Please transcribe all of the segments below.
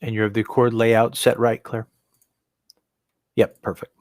And you have the chord layout set right, Claire? Yep, perfect.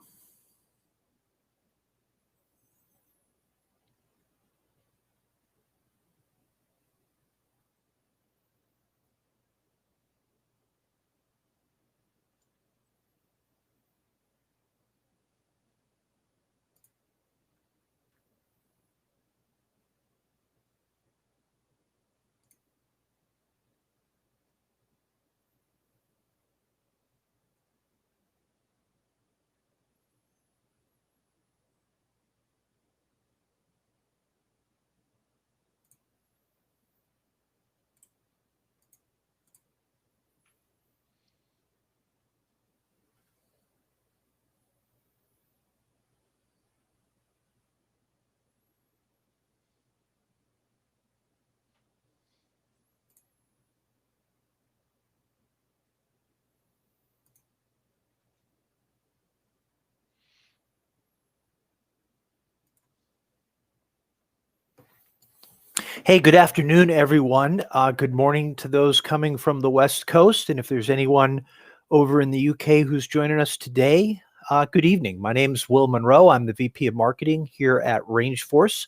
Hey, good afternoon, everyone. Good morning to those coming from the West Coast. And if there's anyone over in the UK who's joining us today, good evening. My name is Will Monroe. I'm the VP of Marketing here at RangeForce.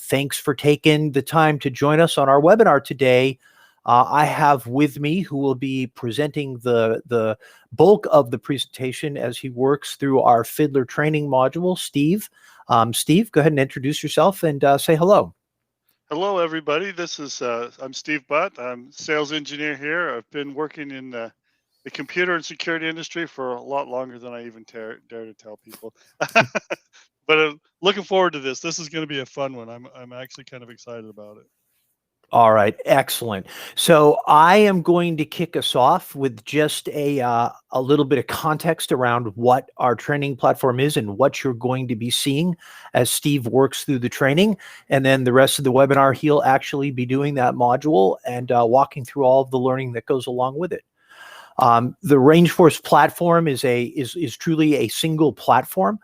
Thanks for taking the time to join us on our webinar today. I have with me who will be presenting the bulk of the presentation as he works through our Fiddler training module, Steve. Steve, go ahead and introduce yourself and say hello. Hello, everybody. This is I'm Steve Butt. I'm sales engineer here. I've been working in the computer and security industry for a lot longer than I even dare to tell people. But looking forward to this. This is going to be a fun one. I'm actually kind of excited about it. All right, excellent. So I am going to kick us off with just a little bit of context around what our training platform is and what you're going to be seeing as Steve works through the training. And then the rest of the webinar, he'll actually be doing that module and walking through all of the learning that goes along with it. The RangeForce platform is truly a single platform.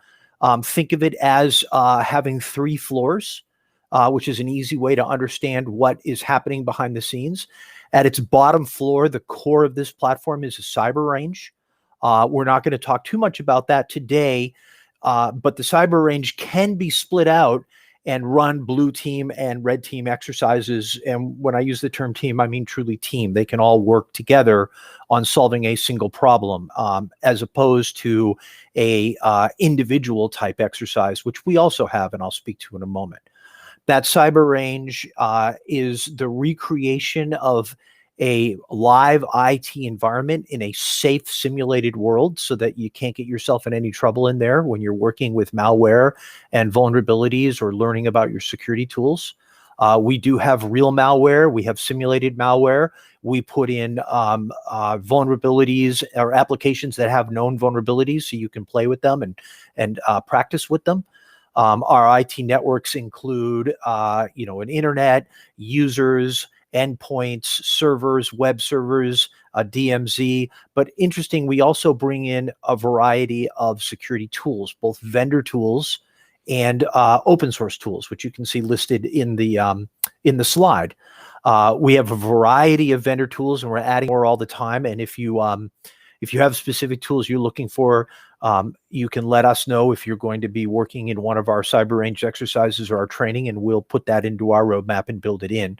Think of it as having 3 floors. Which is an easy way to understand what is happening behind the scenes. At its bottom floor, the core of this platform is a cyber range. We're not going to talk too much about that today, but the cyber range can be split out and run blue team and red team exercises. And when I use the term team, I mean truly team. They can all work together on solving a single problem, as opposed to a individual type exercise, which we also have, and I'll speak to in a moment. That cyber range is the recreation of a live IT environment in a safe simulated world so that you can't get yourself in any trouble in there when you're working with malware and vulnerabilities or learning about your security tools. We do have real malware. We have simulated malware. We put in vulnerabilities or applications that have known vulnerabilities so you can play with them and practice with them. Our IT networks include, an internet, users, endpoints, servers, web servers, DMZ. But interesting, we also bring in a variety of security tools, both vendor tools and open source tools, which you can see listed in the slide. We have a variety of vendor tools, and we're adding more all the time. And if you have specific tools you're looking for, you can let us know if you're going to be working in one of our cyber range exercises or our training, and we'll put that into our roadmap and build it in.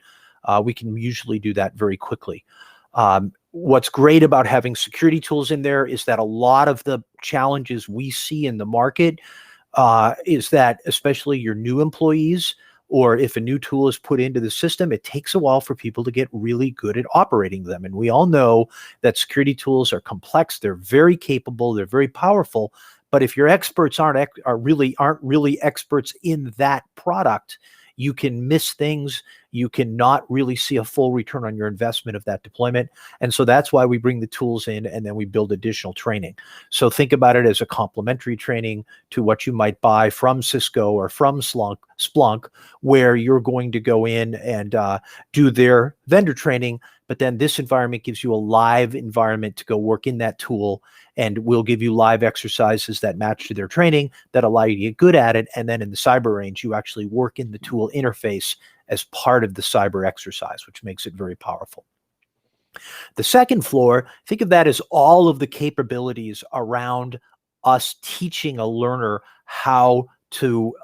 We can usually do that very quickly. What's great about having security tools in there is that a lot of the challenges we see in the market is that, especially your new employees, or if a new tool is put into the system, it takes a while for people to get really good at operating them. And we all know that security tools are complex. They're very capable. They're very powerful. But if your experts aren't really experts in that product, you can miss things. You cannot really see a full return on your investment of that deployment. And so that's why we bring the tools in and then we build additional training. So think about it as a complementary training to what you might buy from Cisco or from Splunk, where you're going to go in and do their vendor training. But then this environment gives you a live environment to go work in that tool, and we'll give you live exercises that match to their training that allow you to get good at it. And then in the cyber range, you actually work in the tool interface as part of the cyber exercise, which makes it very powerful. The second floor, think of that as all of the capabilities around us teaching a learner how to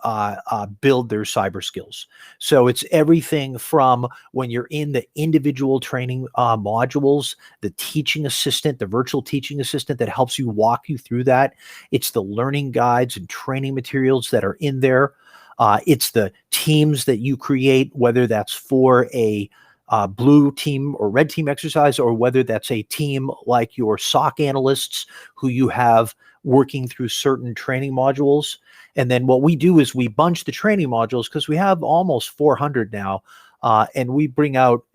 build their cyber skills. So it's everything from when you're in the individual training modules, the teaching assistant, the virtual teaching assistant that helps you walk you through that. It's the learning guides and training materials that are in there. It's the teams that you create, whether that's for a blue team or red team exercise, or whether that's a team like your SOC analysts who you have working through certain training modules. And then what we do is we bunch the training modules because we have almost 400 now, and we bring out,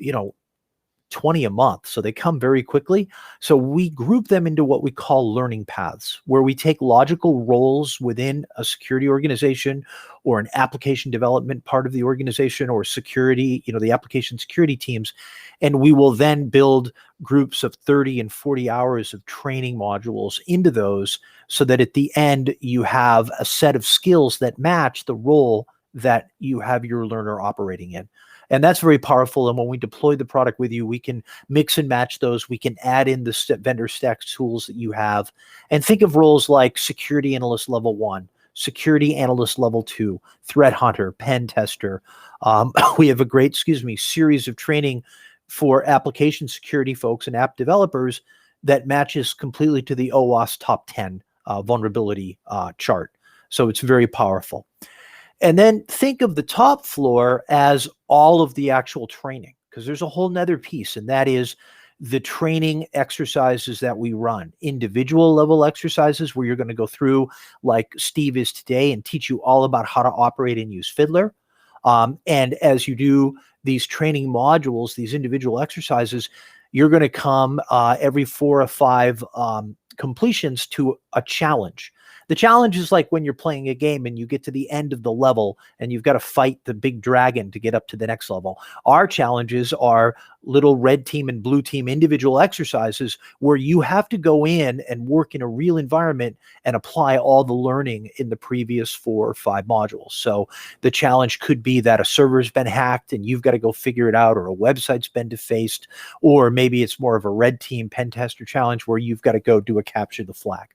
20 a month. So they come very quickly. So we group them into what we call learning paths, where we take logical roles within a security organization or an application development part of the organization or security, the application security teams. And we will then build groups of 30 and 40 hours of training modules into those so that at the end you have a set of skills that match the role that you have your learner operating in. And that's very powerful. And when we deploy the product with you, we can mix and match those. We can add in the vendor stack tools that you have. And think of roles like security analyst level 1, security analyst level 2, threat hunter, pen tester. We have a great, series of training for application security folks and app developers that matches completely to the OWASP top 10 vulnerability chart. So it's very powerful. And then think of the top floor as all of the actual training, because there's a whole nother piece, and that is the training exercises that we run, individual level exercises where you're going to go through like Steve is today and teach you all about how to operate and use Fiddler. And as you do these training modules, these individual exercises, you're going to come every 4 or 5 completions to a challenge. The challenge is like when you're playing a game and you get to the end of the level and you've got to fight the big dragon to get up to the next level. Our challenges are little red team and blue team individual exercises where you have to go in and work in a real environment and apply all the learning in the previous 4 or 5 modules. So the challenge could be that a server's been hacked and you've got to go figure it out, or a website's been defaced, or maybe it's more of a red team pen tester challenge where you've got to go do a capture the flag.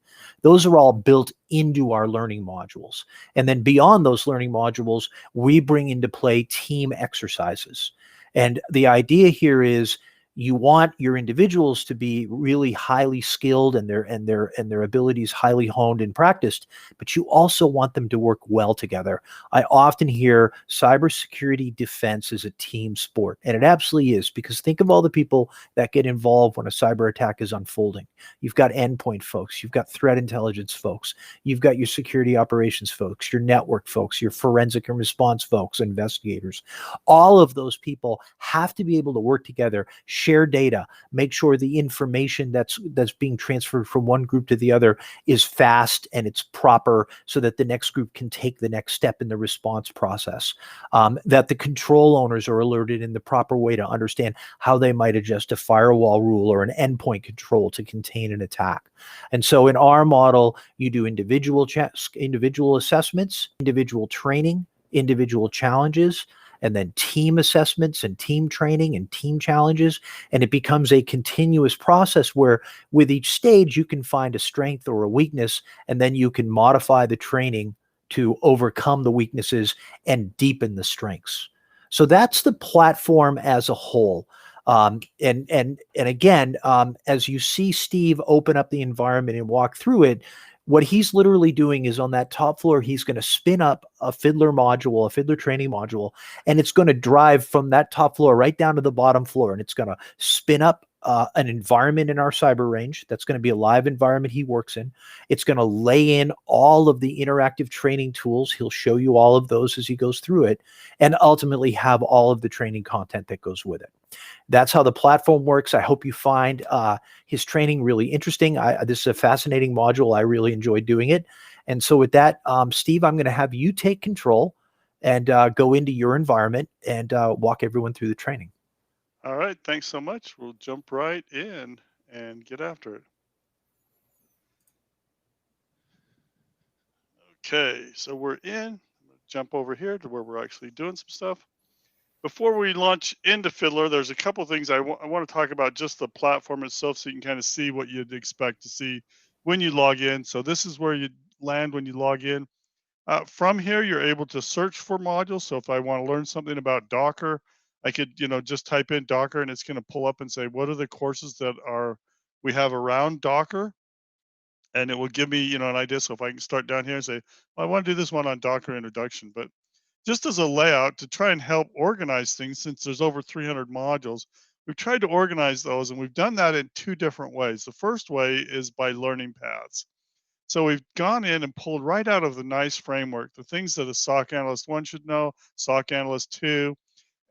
Those are all built into our learning modules. And then beyond those learning modules, we bring into play team exercises. And the idea here is you want your individuals to be really highly skilled and their abilities highly honed and practiced, but you also want them to work well together. I often hear cybersecurity defense is a team sport, and it absolutely is, because think of all the people that get involved when a cyber attack is unfolding. You've got endpoint folks, you've got threat intelligence folks, you've got your security operations folks, your network folks, your forensic and response folks, investigators. All of those people have to be able to work together, share data, make sure the information that's being transferred from one group to the other is fast and it's proper so that the next group can take the next step in the response process, that the control owners are alerted in the proper way to understand how they might adjust a firewall rule or an endpoint control to contain an attack. And so in our model, you do individual assessments, individual training, individual challenges, and then team assessments and team training and team challenges. And it becomes a continuous process where with each stage, you can find a strength or a weakness, and then you can modify the training to overcome the weaknesses and deepen the strengths. So that's the platform as a whole. And again, as you see Steve open up the environment and walk through it, what he's literally doing is on that top floor, he's going to spin up a Fiddler module, a Fiddler training module, and it's going to drive from that top floor right down to the bottom floor. And it's going to spin up an environment in our cyber range. That's going to be a live environment he works in. It's going to lay in all of the interactive training tools. He'll show you all of those as he goes through it, and ultimately have all of the training content that goes with it. That's how the platform works. I hope you find his training really interesting. This is a fascinating module. I really enjoyed doing it. And so with that, Steve, I'm going to have you take control and go into your environment and walk everyone through the training. All right, thanks so much. We'll jump right in and get after it. Okay, so we're in. Jump over here to where we're actually doing some stuff. before we launch into Fiddler, there's a couple things I want to talk about, just the platform itself, so you can kind of see what you'd expect to see when you log in. So this is where you land when you log in. From here, you're able to search for modules. So if I want to learn something about Docker, I could, just type in Docker and it's going to pull up and say, what are the courses that we have around Docker? And it will give me, an idea. So if I can start down here and say, well, I want to do this one on Docker introduction, but just as a layout to try and help organize things, since there's over 300 modules, we've tried to organize those, and we've done that in two different ways. The first way is by learning paths. So we've gone in and pulled right out of the NICE framework the things that a SOC analyst 1 should know, SOC analyst 2,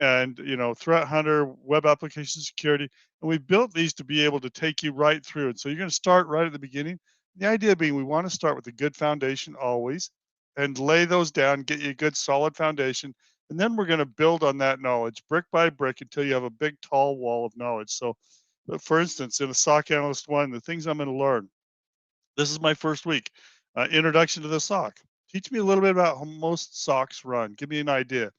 and threat hunter, web application security, and we built these to be able to take you right through it. So you're going to start right at the beginning. The idea being, we want to start with a good foundation always, and lay those down, get you a good solid foundation, and then we're going to build on that knowledge brick by brick until you have a big tall wall of knowledge. So for instance, in a SOC analyst 1, the things I'm going to learn, this is my first week. Introduction to the SOC. Teach me a little bit about how most SOCs run. Give me an idea.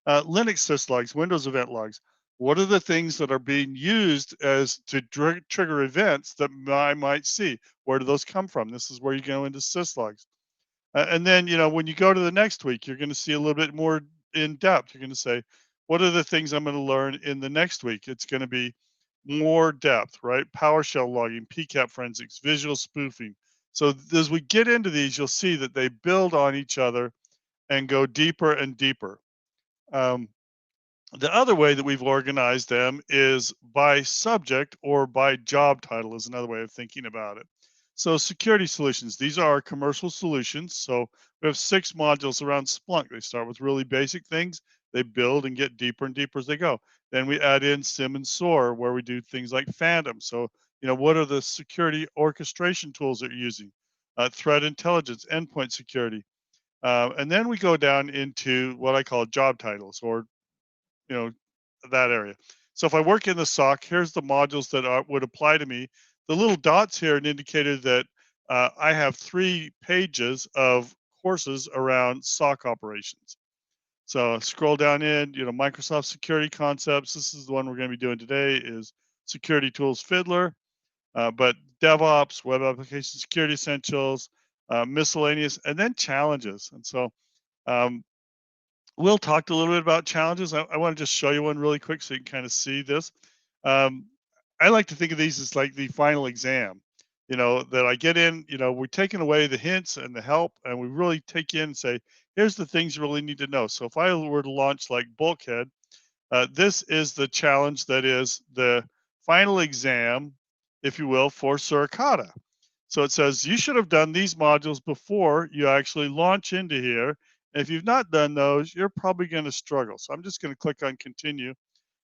Linux syslogs, Windows event logs. What are the things that are being used as to trigger events that I might see? Where do those come from? This is where you go into syslogs. And then, when you go to the next week, you're going to see a little bit more in depth. You're going to say, what are the things I'm going to learn in the next week? It's going to be more depth, right? PowerShell logging, PCAP forensics, visual spoofing. So as we get into these, you'll see that they build on each other and go deeper and deeper. The other way that we've organized them is by subject or by job title is another way of thinking about it. So security solutions, these are our commercial solutions. So we have 6 modules around Splunk. They start with really basic things. They build and get deeper and deeper as they go. Then we add in SIM and SOAR, where we do things like Phantom. So, what are the security orchestration tools that you're using? Threat intelligence, endpoint security. And then we go down into what I call job titles, or you know, that area. So if I work in the SOC, here's the modules that would apply to me. The little dots here indicated that I have 3 pages of courses around SOC operations. So scroll down in, Microsoft security concepts. This is the one we're going to be doing today, is security tools Fiddler, but DevOps, web application security essentials, miscellaneous, and then challenges. And so Will talked a little bit about challenges. I want to just show you one really quick so you can kind of see this. Um, I like to think of these as like the final exam, that I get in, we're taking away the hints and the help, and we really take you in and say, here's the things you really need to know. So if I were to launch like Bulkhead, this is the challenge that is the final exam, if you will, for Suricata. So it says you should have done these modules before you actually launch into here. And if you've not done those, you're probably going to struggle. So I'm just going to click on continue,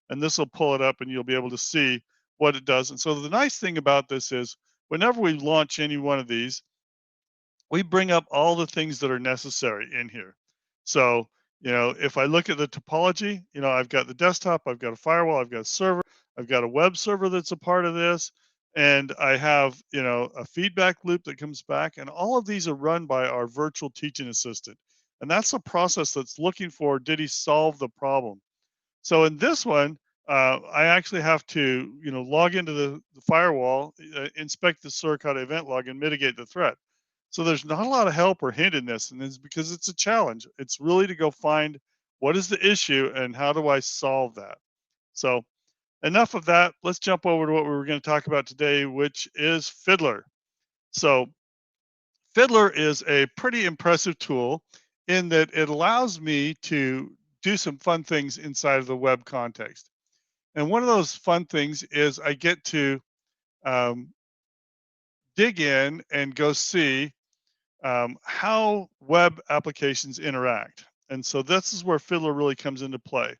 and this will pull it up and you'll be able to see what it does. And so the nice thing about this is whenever we launch any one of these, we bring up all the things that are necessary in here. So, if I look at the topology, I've got the desktop, I've got a firewall, I've got a server, I've got a web server that's a part of this, and I have, a feedback loop that comes back, and all of these are run by our virtual teaching assistant. And that's a process that's looking for, did he solve the problem? So in this one, I actually have to, log into the firewall, inspect the Suricata event log, and mitigate the threat. So there's not a lot of help or hint in this, and it's because it's a challenge. It's really to go find what is the issue and how do I solve that. So enough of that. Let's jump over to what we were going to talk about today, which is Fiddler. So Fiddler is a pretty impressive tool in that it allows me to do some fun things inside of the web context. And one of those fun things is I get to dig in and go see how web applications interact. And so this is where Fiddler really comes into play.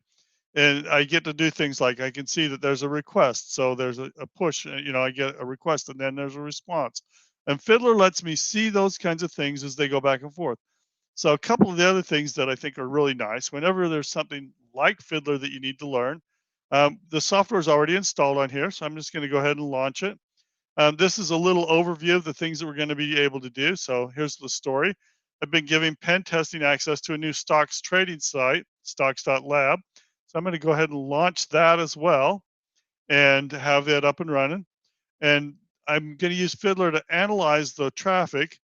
And I get to do things like I can see that there's a request. So there's a push, I get a request and then there's a response. And Fiddler lets me see those kinds of things as they go back and forth. So a couple of the other things that I think are really nice, whenever there's something like Fiddler that you need to learn, the software is already installed on here. So I'm just going to go ahead and launch it. This is a little overview of the things that we're going to be able to do. So here's the story. I've been giving pen testing access to a new stocks trading site, stocks.lab. So I'm going to go ahead and launch that as well and have that up and running. And I'm going to use Fiddler to analyze the traffic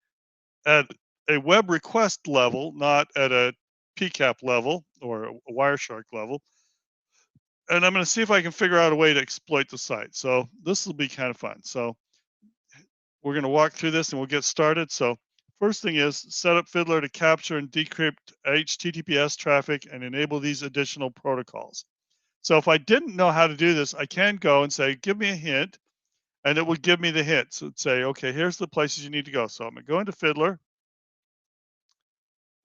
at a web request level, not at a PCAP level or a Wireshark level. And I'm going to see if I can figure out a way to exploit the site. So this will be kind of fun. So we're going to walk through this and we'll get started. So first thing is set up Fiddler to capture and decrypt HTTPS traffic and enable these additional protocols. So if I didn't know how to do this, I can go and say, give me a hint, and it would give me the hint. So it'd say, okay, here's the places you need to go. So I'm going to go into Fiddler,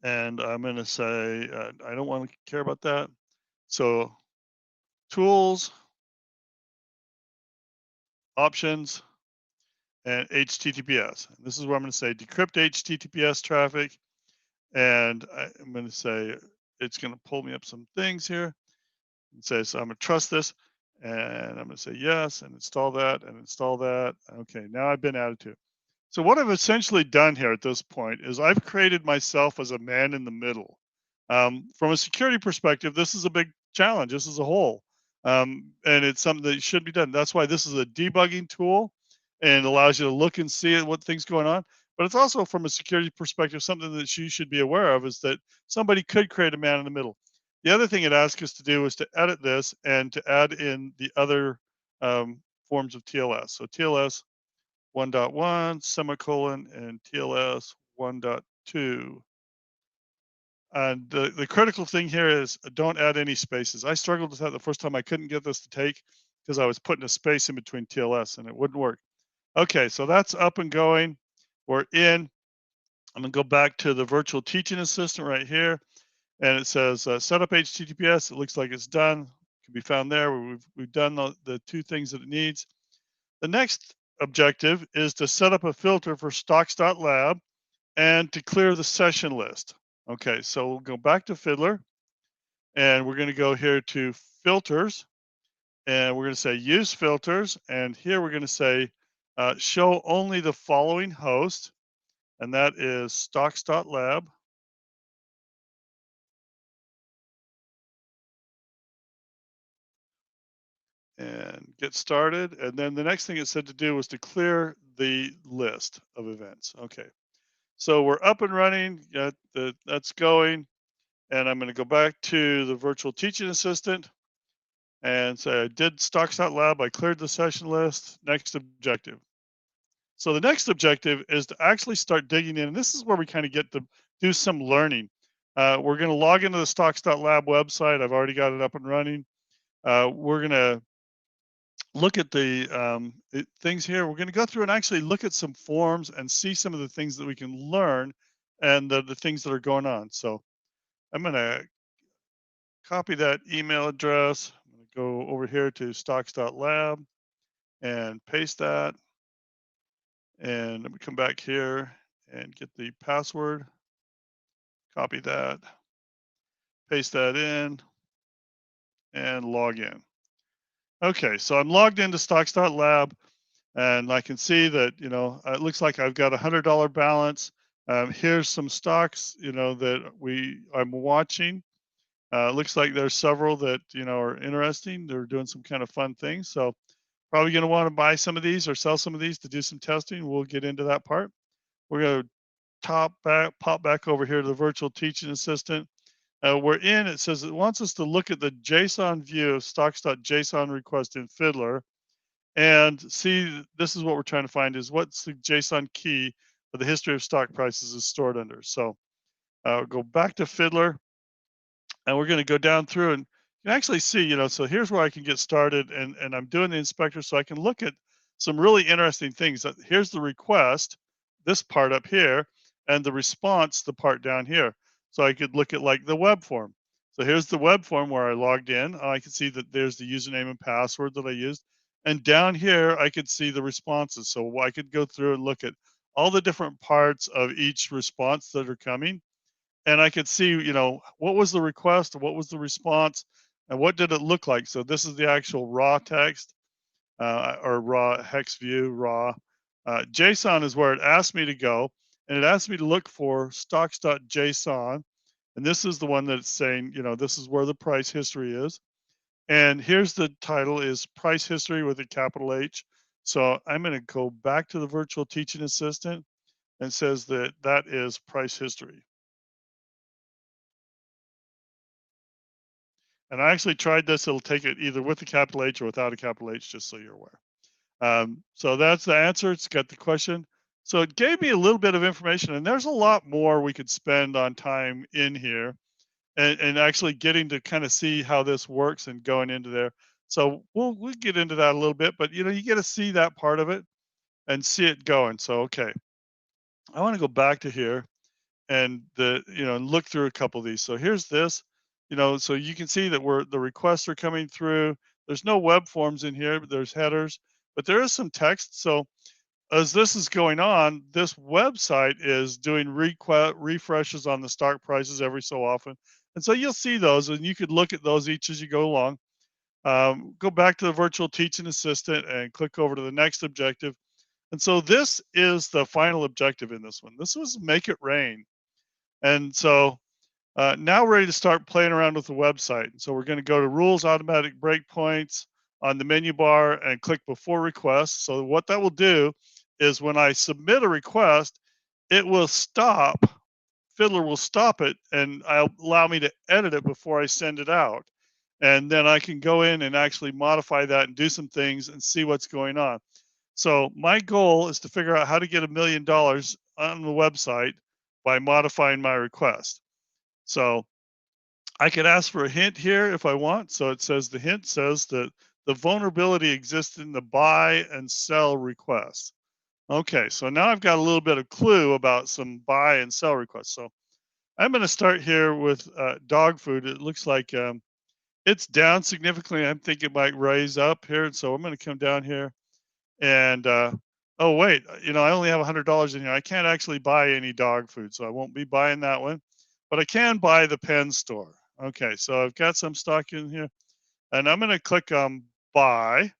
and I'm going to say, I don't want to care about that. So tools, options, and HTTPS. This is where I'm going to say decrypt HTTPS traffic. And I'm going to say, it's going to pull me up some things here. And say, so I'm going to trust this. And I'm going to say yes, and install that, and install that. Okay, now I've been added to it. So what I've essentially done here at this point is I've created myself as a man in the middle. From a security perspective, this is a big challenge. This is a hole. And it's something that should be done. That's why this is a debugging tool and allows you to look and see what things going on. But it's also from a security perspective, something that you should be aware of is that somebody could create a man in the middle. The other thing it asks us to do is to edit this and to add in the other forms of TLS. So TLS 1.1, semicolon, and TLS 1.2. And the critical thing here is don't add any spaces. I struggled with that the first time. I couldn't get this to take because I was putting a space in between TLS and it wouldn't work. Okay, so that's up and going. We're in. I'm going to go back to the virtual teaching assistant right here. And it says set up HTTPS. It looks like it's done. It can be found there. We've done the two things that it needs. The next objective is to set up a filter for stocks.lab and to clear the session list. Okay, so we'll go back to Fiddler and we're going to go here to filters and we're going to say use filters. And here we're going to say show only the following host, and that is stocks.lab. And get started. And then the next thing it said to do was to clear the list of events. Okay, so we're up and running. That's going. And I'm going to go back to the virtual teaching assistant and say I did stocks.lab. I cleared the session list. Next objective. So the next objective is to actually start digging in. And this is where we kind of get to do some learning. We're going to log into the stocks.lab website. I've already got it up and running. We're going to look at the things here. We're going to go through and actually look at some forms and see some of the things that we can learn and the things that are going on. So I'm going to copy that email address. I'm going to go over here to stocks.lab and paste that. And let me come back here and get the password. Copy that, paste that in, and log in. Okay, so I'm logged into stocks.lab. And I can see that, it looks like I've got $100 balance. Here's some stocks, that I'm watching. Looks like there's several that, are interesting. They're doing some kind of fun things. So probably going to want to buy some of these or sell some of these to do some testing. We'll get into that part. We're going to pop back over here to the virtual teaching assistant. We're in, it says it wants us to look at the JSON view of stocks.json request in Fiddler. And see, this is what we're trying to find is what's the JSON key of the history of stock prices is stored under. So go back to Fiddler and we're going to go down through and you can actually see, so here's where I can get started and I'm doing the inspector so I can look at some really interesting things. Here's the request, this part up here, and the response, the part down here. So I could look at like the web form. So here's the web form where I logged in. I can see that there's the username and password that I used. And down here, I could see the responses. So I could go through and look at all the different parts of each response that are coming. And I could see, what was the request, what was the response, and what did it look like? So this is the actual raw text or raw hex view, raw. JSON is where it asked me to go. And it asked me to look for stocks.json. And this is the one that's saying, this is where the price history is. And here's the title is Price History with a capital H. So I'm going to go back to the virtual teaching assistant and says that that is price history. And I actually tried this. It'll take it either with a capital H or without a capital H, just so you're aware. So that's the answer. It's got the question. So it gave me a little bit of information, and there's a lot more we could spend on time in here and actually getting to kind of see how this works and going into there. So we'll get into that a little bit, but you get to see that part of it and see it going. So okay, I want to go back to here and and look through a couple of these. So here's this, so you can see that the requests are coming through. There's no web forms in here, but there's headers, but there is some text. So as this is going on, this website is doing refreshes on the stock prices every so often. And so you'll see those and you could look at those each as you go along. Go back to the virtual teaching assistant and click over to the next objective. And so this is the final objective in this one. This was make it rain. And so now we're ready to start playing around with the website. So we're going to go to rules, automatic breakpoints on the menu bar and click before request. So what that will do is when I submit a request, it will stop, Fiddler will stop it and allow me to edit it before I send it out. And then I can go in and actually modify that and do some things and see what's going on. So my goal is to figure out how to get $1 million on the website by modifying my request. So I could ask for a hint here if I want. So it says the hint says that the vulnerability exists in the buy and sell requests. Okay, so now I've got a little bit of clue about some buy and sell requests. So I'm going to start here with dog food. It looks like it's down significantly. I think it might raise up here. So I'm going to come down here and oh wait, I only have $100 in here. I can't actually buy any dog food, so I won't be buying that one, but I can buy the pen store. Okay, so I've got some stock in here, and I'm going to click on buy,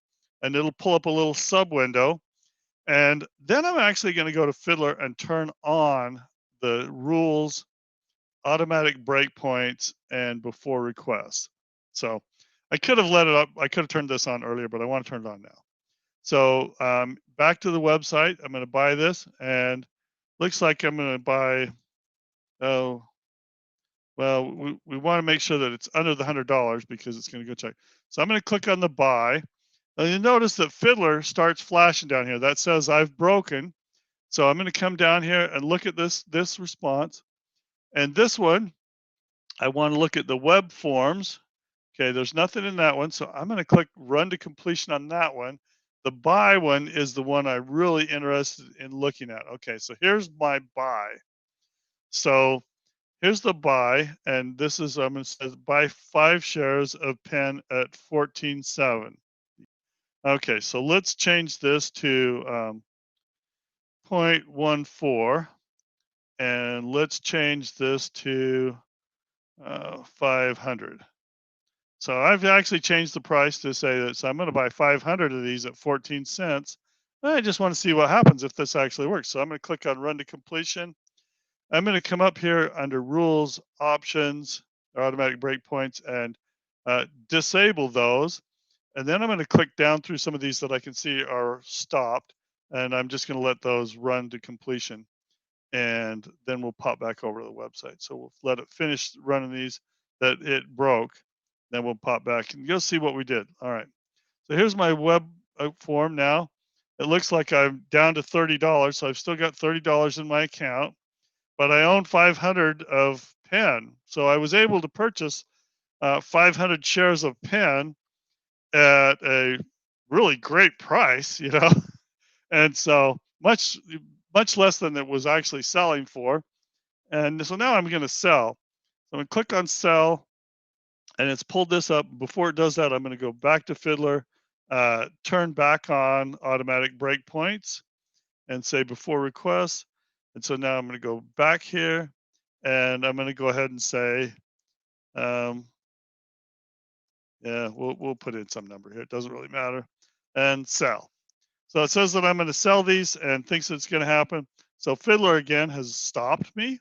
and it'll pull up a little sub window, and then I'm actually going to go to Fiddler and turn on the rules, automatic breakpoints, and before requests. So I could have let it up. I could have turned this on earlier, but I want to turn it on now. So back to the website, I'm going to buy this, and looks like I'm going to buy. Oh, well, we want to make sure that it's under the $100 because it's going to go check. So I'm going to click on the buy. And you notice that Fiddler starts flashing down here. That says I've broken. So I'm going to come down here and look at this response. And this one, I want to look at the web forms. Okay, there's nothing in that one. So I'm going to click run to completion on that one. The buy one is the one I'm really interested in looking at. Okay, so here's my buy. So here's the buy, and this is I'm going to say buy 5 shares of pen at 14.7. Okay, so let's change this to 0.14, and let's change this to 500. So I've actually changed the price to say that, so I'm going to buy 500 of these at 14 cents. I just want to see what happens if this actually works. So I'm going to click on run to completion. I'm going to come up here under rules, options, or automatic breakpoints, and disable those. And then I'm going to click down through some of these that I can see are stopped. And I'm just going to let those run to completion. And then we'll pop back over to the website. So we'll let it finish running these that it broke. Then we'll pop back and you'll see what we did. All right. So here's my web form now. It looks like I'm down to $30. So I've still got $30 in my account, but I own 500 of pen. So I was able to purchase 500 shares of pen at a really great price, and so much less than it was actually selling for. And so now I'm going to sell. So I'm going to click on sell, and it's pulled this up. Before it does that, I'm going to go back to Fiddler, turn back on automatic breakpoints, and say before request. And so now I'm going to go back here, and I'm going to go ahead and say, yeah, we'll put in some number here. It doesn't really matter, and sell. So it says that I'm going to sell these and thinks it's going to happen. So Fiddler again has stopped me.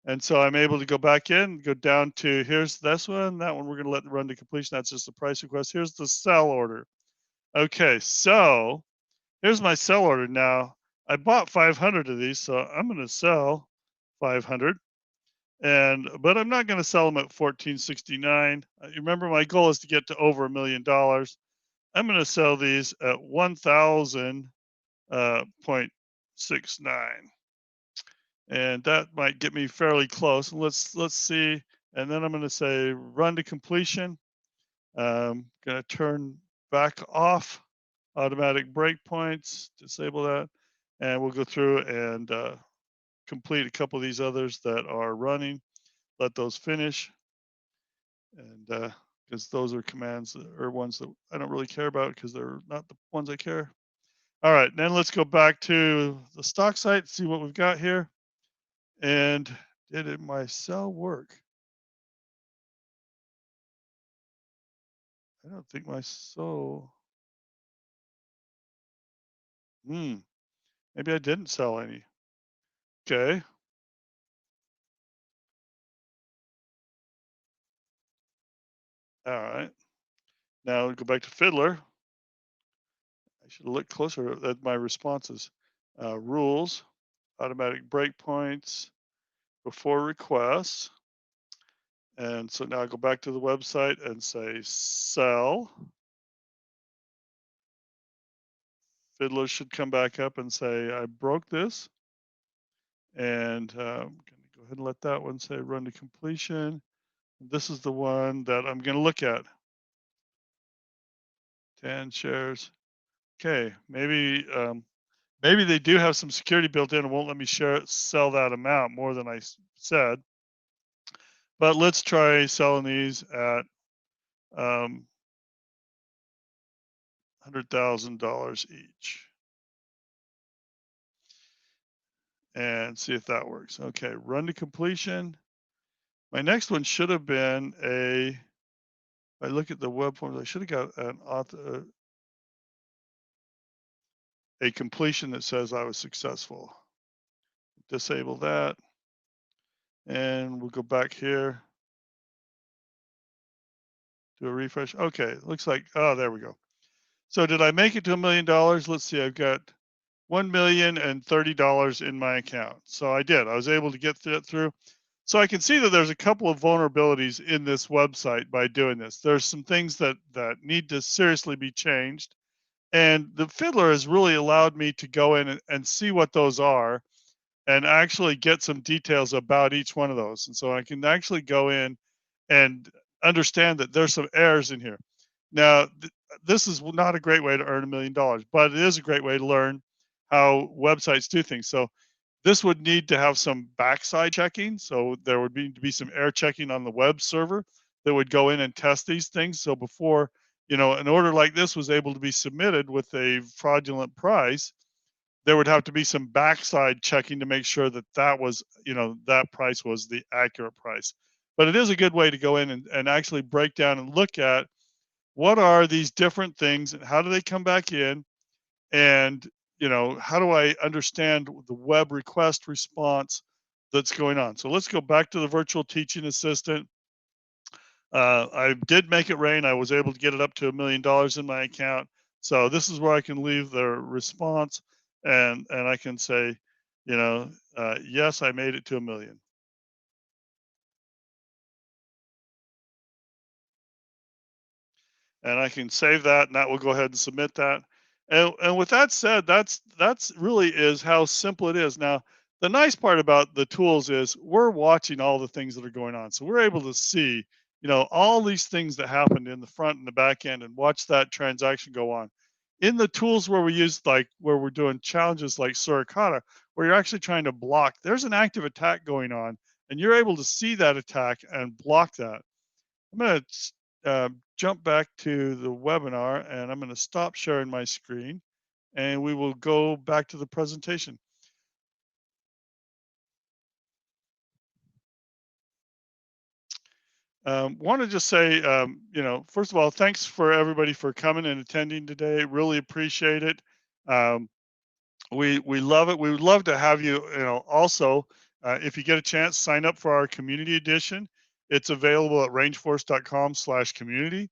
And so I'm able to go back in, go down to, here's this one, that one we're going to let run to completion. That's just the price request. Here's the sell order. Okay, so here's my sell order. Now I bought 500 of these, so I'm going to sell 500. But I'm not going to sell them at 1469. Remember, my goal is to get to over $1 million. I'm going to sell these at 1,000.69, and that might get me fairly close. Let's see, and then I'm going to say run to completion. I'm going to turn back off automatic breakpoints, disable that, and we'll go through and complete a couple of these others that are running. Let those finish, and because those are commands or ones that I don't really care about because they're not the ones I care. All right, then let's go back to the stock site, see what we've got here. And did my cell work? I don't think my cell. Maybe I didn't sell any. Okay. All right. Now we go back to Fiddler. I should look closer at my responses. Rules, automatic breakpoints, before requests. And so now I go back to the website and say sell. Fiddler should come back up and say, I broke this. And I'm going to go ahead and let that one say run to completion. This is the one that I'm going to look at. 10 shares. Okay, maybe they do have some security built in and won't let me sell that amount more than I said. But let's try selling these at $100,000 each. And see if that works. Okay, run to completion. My next one should have been if I look at the web forms, I should have got a completion that says I was successful. Disable that. And we'll go back here. Do a refresh. Okay, looks like, oh, there we go. So did I make it to $1 million? Let's see, I've got $1,030,000 in my account. So I did. I was able to get that through. So I can see that there's a couple of vulnerabilities in this website by doing this. There's some things that need to seriously be changed. And the Fiddler has really allowed me to go in and see what those are and actually get some details about each one of those. And so I can actually go in and understand that there's some errors in here. Now, this is not a great way to earn $1 million, but it is a great way to learn how websites do things. So this would need to have some backside checking. So there would need to be some error checking on the web server that would go in and test these things. So before, an order like this was able to be submitted with a fraudulent price, there would have to be some backside checking to make sure that that price was the accurate price. But it is a good way to go in and actually break down and look at what are these different things and how do they come back in, and how do I understand the web request response that's going on. So let's go back to the virtual teaching assistant. I did make it rain. I was able to get it up to $1 million in my account. So this is where I can leave the response, and I can say, yes, I made it to $1 million. And I can save that, and that will go ahead and submit that. And with that said, that's really is how simple it is. Now, the nice part about the tools is we're watching all the things that are going on. So we're able to see, all these things that happened in the front and the back end and watch that transaction go on. In the tools where we use, like where we're doing challenges like Suricata, where you're actually trying to block, there's an active attack going on, and you're able to see that attack and block that. I'm going to jump back to the webinar, and I'm going to stop sharing my screen, and we will go back to the presentation. Want to just say, first of all, thanks for everybody for coming and attending today. Really appreciate it. We love it. We would love to have you, also If you get a chance, sign up for our community edition. It's available at rangeforce.com/community,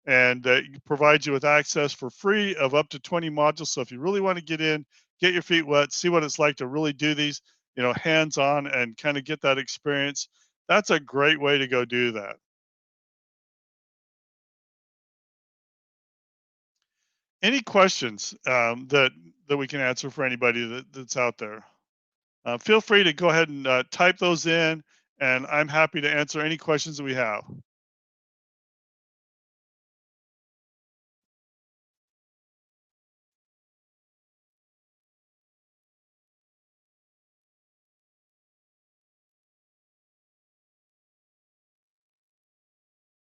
and it provides you with access for free of up to 20 modules. So if you really want to get in, get your feet wet, see what it's like to really do these, hands-on and kind of get that experience, that's a great way to go do that. Any questions that we can answer for anybody that's out there? Feel free to go ahead and type those in, and I'm happy to answer any questions that we have.